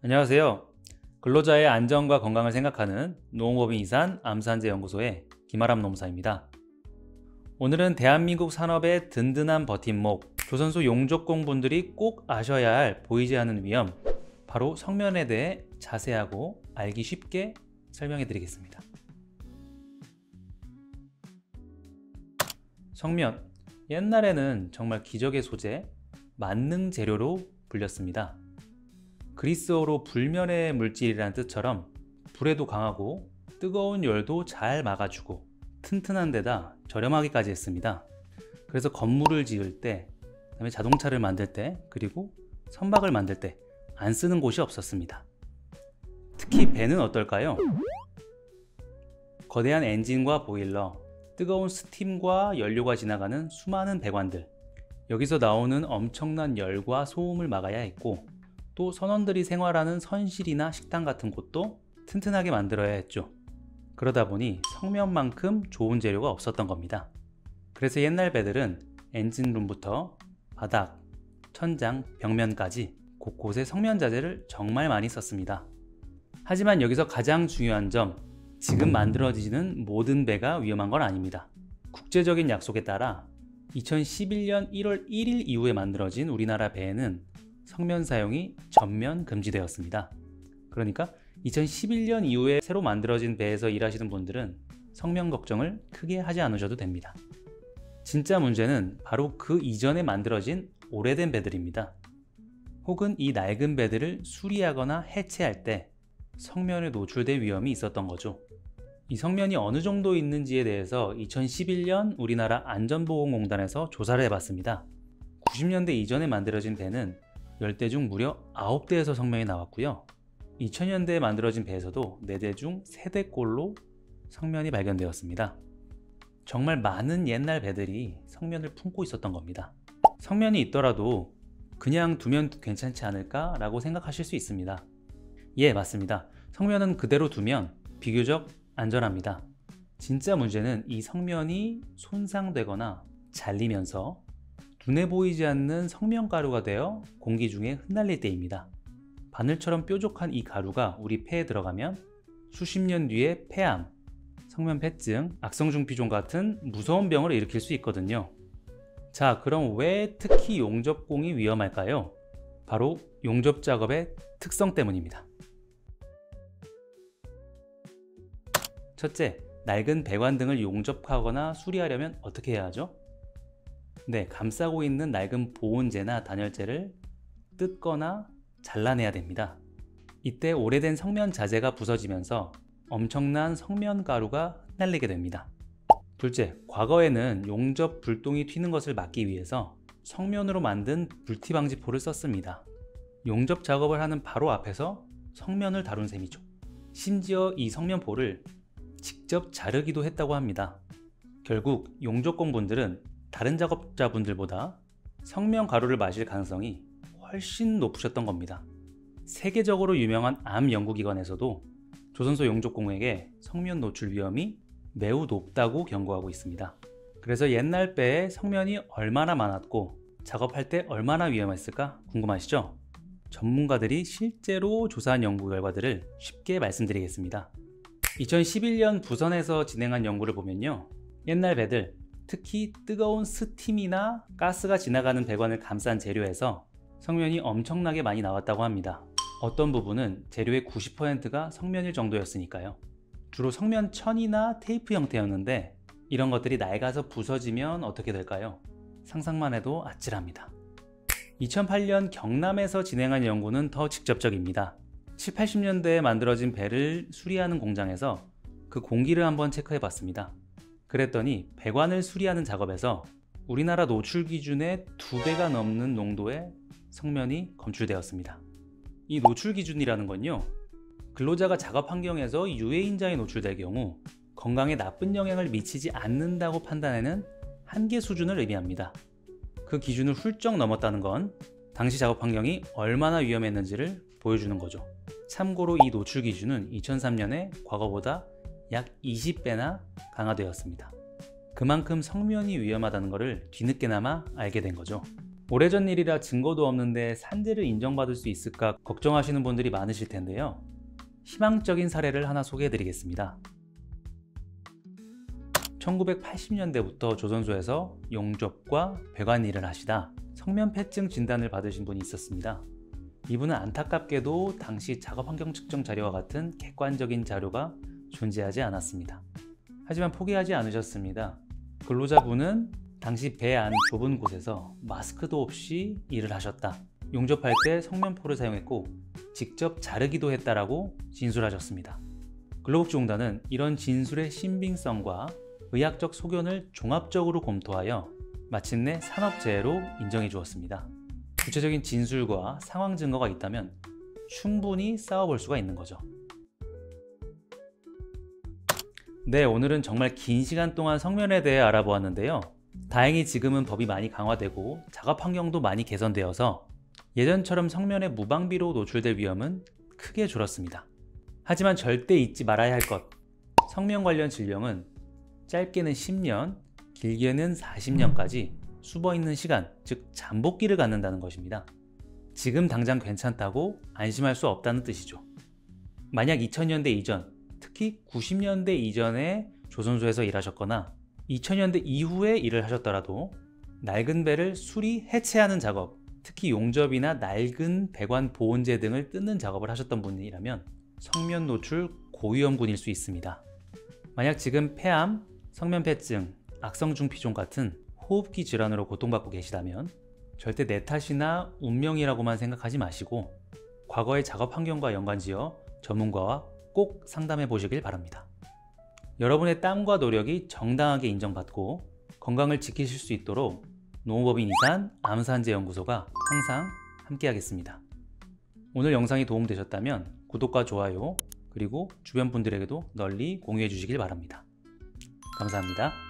안녕하세요. 근로자의 안전과 건강을 생각하는 노홍법인 이산 암산재연구소의 김아람 노무사입니다. 오늘은 대한민국 산업의 든든한 버팀목, 조선소 용접공 분들이 꼭 아셔야 할 보이지 않는 위험, 바로 성면에 대해 자세하고 알기 쉽게 설명해 드리겠습니다. 성면, 옛날에는 정말 기적의 소재, 만능 재료로 불렸습니다. 그리스어로 불면의 물질이라는 뜻처럼 불에도 강하고 뜨거운 열도 잘 막아주고 튼튼한 데다 저렴하기까지 했습니다. 그래서 건물을 지을 때, 그다음에 자동차를 만들 때, 그리고 선박을 만들 때 안 쓰는 곳이 없었습니다. 특히 배는 어떨까요? 거대한 엔진과 보일러, 뜨거운 스팀과 연료가 지나가는 수많은 배관들, 여기서 나오는 엄청난 열과 소음을 막아야 했고, 또 선원들이 생활하는 선실이나 식당 같은 곳도 튼튼하게 만들어야 했죠. 그러다 보니 성면만큼 좋은 재료가 없었던 겁니다. 그래서 옛날 배들은 엔진룸부터 바닥, 천장, 벽면까지 곳곳에 성면 자재를 정말 많이 썼습니다. 하지만 여기서 가장 중요한 점, 지금 만들어지는 모든 배가 위험한 건 아닙니다. 국제적인 약속에 따라 2011년 1월 1일 이후에 만들어진 우리나라 배에는 성면 사용이 전면 금지되었습니다. 그러니까 2011년 이후에 새로 만들어진 배에서 일하시는 분들은 성면 걱정을 크게 하지 않으셔도 됩니다. 진짜 문제는 바로 그 이전에 만들어진 오래된 배들입니다. 혹은 이 낡은 배들을 수리하거나 해체할 때 성면에 노출될 위험이 있었던 거죠. 이 성면이 어느 정도 있는지에 대해서 2011년 우리나라 안전보건공단에서 조사를 해봤습니다. 90년대 이전에 만들어진 배는 10대 중 무려 9대에서 성면이 나왔고요. 2000년대에 만들어진 배에서도 4대 중 3대꼴로 성면이 발견되었습니다. 정말 많은 옛날 배들이 성면을 품고 있었던 겁니다. 성면이 있더라도 그냥 두면 괜찮지 않을까 라고 생각하실 수 있습니다. 예, 맞습니다. 성면은 그대로 두면 비교적 안전합니다. 진짜 문제는 이 성면이 손상되거나 잘리면서 눈에 보이지 않는 성면가루가 되어 공기 중에 흩날릴 때입니다. 바늘처럼 뾰족한 이 가루가 우리 폐에 들어가면 수십 년 뒤에 폐암, 성면폐증, 악성중피종 같은 무서운 병을 일으킬 수 있거든요. 자, 그럼 왜 특히 용접공이 위험할까요? 바로 용접 작업의 특성 때문입니다. 첫째, 낡은 배관 등을 용접하거나 수리하려면 어떻게 해야 하죠? 네, 감싸고 있는 낡은 보온재나 단열재를 뜯거나 잘라내야 됩니다. 이때 오래된 성면 자재가 부서지면서 엄청난 성면 가루가 흩날리게 됩니다. 둘째, 과거에는 용접 불똥이 튀는 것을 막기 위해서 성면으로 만든 불티 방지포를 썼습니다. 용접 작업을 하는 바로 앞에서 성면을 다룬 셈이죠. 심지어 이 성면포를 직접 자르기도 했다고 합니다. 결국 용접공 분들은 다른 작업자분들보다 성면 가루를 마실 가능성이 훨씬 높으셨던 겁니다. 세계적으로 유명한 암 연구기관에서도 조선소 용접공에게 성면 노출 위험이 매우 높다고 경고하고 있습니다. 그래서 옛날 배에 성면이 얼마나 많았고 작업할 때 얼마나 위험했을까 궁금하시죠? 전문가들이 실제로 조사한 연구 결과들을 쉽게 말씀드리겠습니다. 2011년 부산에서 진행한 연구를 보면요, 옛날 배들, 특히 뜨거운 스팀이나 가스가 지나가는 배관을 감싼 재료에서 성면이 엄청나게 많이 나왔다고 합니다. 어떤 부분은 재료의 90%가 성면일 정도였으니까요. 주로 성면 천이나 테이프 형태였는데 이런 것들이 낡아서 부서지면 어떻게 될까요? 상상만 해도 아찔합니다. 2008년 경남에서 진행한 연구는 더 직접적입니다. 7, 80년대에 만들어진 배를 수리하는 공장에서 그 공기를 한번 체크해 봤습니다. 그랬더니 배관을 수리하는 작업에서 우리나라 노출 기준의 2배가 넘는 농도의 성면이 검출되었습니다. 이 노출 기준이라는 건요, 근로자가 작업 환경에서 유해인자에 노출될 경우 건강에 나쁜 영향을 미치지 않는다고 판단하는 한계 수준을 의미합니다. 그 기준을 훌쩍 넘었다는 건 당시 작업 환경이 얼마나 위험했는지를 보여주는 거죠. 참고로 이 노출 기준은 2003년에 과거보다 약 20배나 강화되었습니다. 그만큼 성면이 위험하다는 것을 뒤늦게나마 알게 된 거죠. 오래전 일이라 증거도 없는데 산재를 인정받을 수 있을까 걱정하시는 분들이 많으실 텐데요. 희망적인 사례를 하나 소개해 드리겠습니다. 1980년대부터 조선소에서 용접과 배관 일을 하시다 성면폐증 진단을 받으신 분이 있었습니다. 이분은 안타깝게도 당시 작업 환경 측정 자료와 같은 객관적인 자료가 존재하지 않았습니다. 하지만 포기하지 않으셨습니다. 근로자분은 당시 배 안 좁은 곳에서 마스크도 없이 일을 하셨다. 용접할 때 성면포를 사용했고 직접 자르기도 했다라고 진술하셨습니다. 근로복지공단은 이런 진술의 신빙성과 의학적 소견을 종합적으로 검토하여 마침내 산업재해로 인정해 주었습니다. 구체적인 진술과 상황 증거가 있다면 충분히 싸워볼 수가 있는 거죠. 네, 오늘은 정말 긴 시간 동안 성면에 대해 알아보았는데요. 다행히 지금은 법이 많이 강화되고 작업 환경도 많이 개선되어서 예전처럼 성면에 무방비로 노출될 위험은 크게 줄었습니다. 하지만 절대 잊지 말아야 할 것, 성면 관련 질병은 짧게는 10년, 길게는 40년까지 숨어 있는 시간, 즉 잠복기를 갖는다는 것입니다. 지금 당장 괜찮다고 안심할 수 없다는 뜻이죠. 만약 2000년대 이전, 특히 90년대 이전에 조선소에서 일하셨거나 2000년대 이후에 일을 하셨더라도 낡은 배를 수리, 해체하는 작업, 특히 용접이나 낡은 배관 보온재 등을 뜯는 작업을 하셨던 분이라면 성면 노출 고위험군일 수 있습니다. 만약 지금 폐암, 성면폐증, 악성중피종 같은 호흡기 질환으로 고통받고 계시다면 절대 내 탓이나 운명이라고만 생각하지 마시고 과거의 작업 환경과 연관지어 전문가와 꼭 상담해 보시길 바랍니다. 여러분의 땀과 노력이 정당하게 인정받고 건강을 지키실 수 있도록 노무법인 이산 암산재연구소가 항상 함께하겠습니다. 오늘 영상이 도움되셨다면 구독과 좋아요 그리고 주변 분들에게도 널리 공유해 주시길 바랍니다. 감사합니다.